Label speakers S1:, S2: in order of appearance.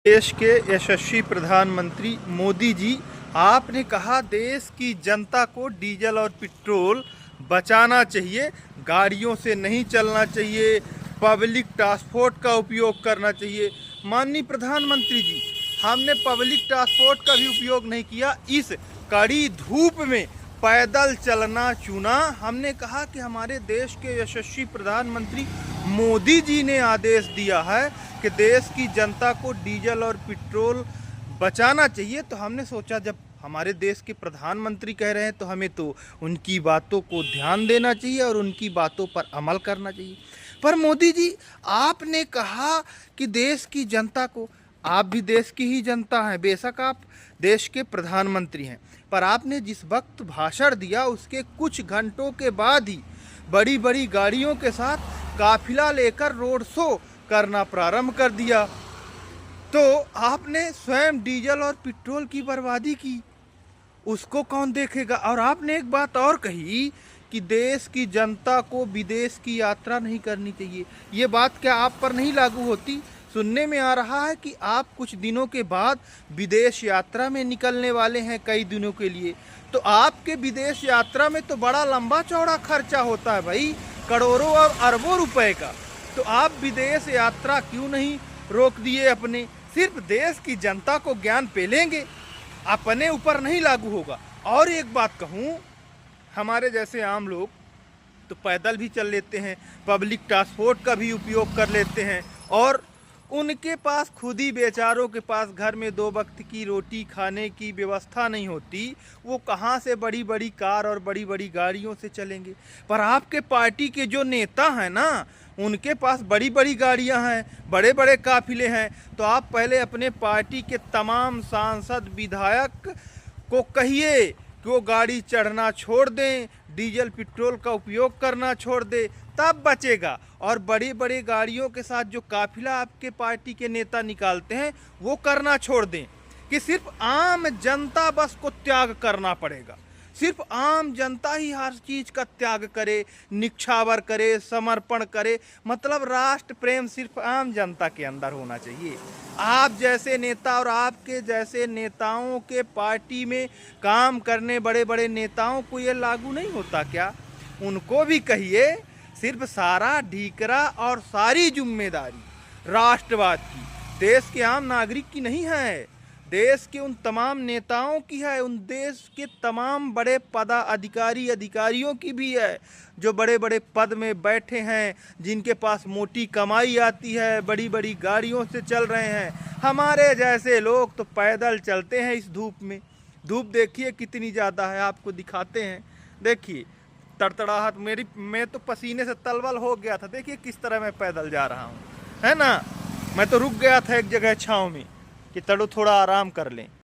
S1: देश के यशस्वी प्रधानमंत्री मोदी जी, आपने कहा देश की जनता को डीजल और पेट्रोल बचाना चाहिए, गाड़ियों से नहीं चलना चाहिए, पब्लिक ट्रांसपोर्ट का उपयोग करना चाहिए। माननीय प्रधानमंत्री जी, हमने पब्लिक ट्रांसपोर्ट का भी उपयोग नहीं किया, इस कड़ी धूप में पैदल चलना चुना। हमने कहा कि हमारे देश के यशस्वी प्रधानमंत्री मोदी जी ने आदेश दिया है कि देश की जनता को डीजल और पेट्रोल बचाना चाहिए, तो हमने सोचा जब हमारे देश के प्रधानमंत्री कह रहे हैं तो हमें तो उनकी बातों को ध्यान देना चाहिए और उनकी बातों पर अमल करना चाहिए। पर मोदी जी, आपने कहा कि देश की जनता को, आप भी देश की ही जनता हैं, बेशक आप देश के प्रधानमंत्री हैं, पर आपने जिस वक्त भाषण दिया उसके कुछ घंटों के बाद ही बड़ी बड़ी गाड़ियों के साथ काफिला लेकर रोड शो करना प्रारंभ कर दिया। तो आपने स्वयं डीजल और पेट्रोल की बर्बादी की, उसको कौन देखेगा। और आपने एक बात और कही कि देश की जनता को विदेश की यात्रा नहीं करनी चाहिए। ये बात क्या आप पर नहीं लागू होती? सुनने में आ रहा है कि आप कुछ दिनों के बाद विदेश यात्रा में निकलने वाले हैं कई दिनों के लिए। तो आपके विदेश यात्रा में तो बड़ा लंबा चौड़ा खर्चा होता है भाई, करोड़ों और अरबों रुपए का। तो आप विदेश यात्रा क्यों नहीं रोक दिए अपने? सिर्फ देश की जनता को ज्ञान पेलेंगे, अपने ऊपर नहीं लागू होगा। और एक बात कहूँ, हमारे जैसे आम लोग तो पैदल भी चल लेते हैं, पब्लिक ट्रांसपोर्ट का भी उपयोग कर लेते हैं, और उनके पास खुद ही बेचारों के पास घर में 2 वक्त की रोटी खाने की व्यवस्था नहीं होती, वो कहाँ से बड़ी बड़ी कार और बड़ी बड़ी गाड़ियों से चलेंगे। पर आपके पार्टी के जो नेता हैं ना, उनके पास बड़ी बड़ी गाड़ियां हैं, बड़े बड़े काफिले हैं। तो आप पहले अपने पार्टी के तमाम सांसद विधायक को कहिए कि वो गाड़ी चढ़ना छोड़ दें, डीजल पेट्रोल का उपयोग करना छोड़ दे, तब बचेगा। और बड़ी बड़ी गाड़ियों के साथ जो काफिला आपके पार्टी के नेता निकालते हैं वो करना छोड़ दें, कि सिर्फ आम जनता बस को त्याग करना पड़ेगा। सिर्फ आम जनता ही हर चीज़ का त्याग करे, निछावर करे, समर्पण करे। मतलब राष्ट्र प्रेम सिर्फ आम जनता के अंदर होना चाहिए। आप जैसे नेता और आपके जैसे नेताओं के पार्टी में काम करने बड़े बड़े नेताओं को ये लागू नहीं होता क्या? उनको भी कहिए, सिर्फ सारा ढीकरा और सारी जिम्मेदारी राष्ट्रवाद की, देश के आम नागरिक की नहीं है, देश के उन तमाम नेताओं की है, उन देश के तमाम बड़े अधिकारियों की भी है, जो बड़े बड़े पद में बैठे हैं, जिनके पास मोटी कमाई आती है, बड़ी बड़ी गाड़ियों से चल रहे हैं। हमारे जैसे लोग तो पैदल चलते हैं इस धूप में। धूप देखिए कितनी ज़्यादा है, आपको दिखाते हैं। देखिए तड़तड़ाहट, मैं तो पसीने से तलवल हो गया था। देखिए किस तरह मैं पैदल जा रहा हूँ, है ना। मैं तो रुक गया था एक जगह छाँव में कि चलो थोड़ा आराम कर लें।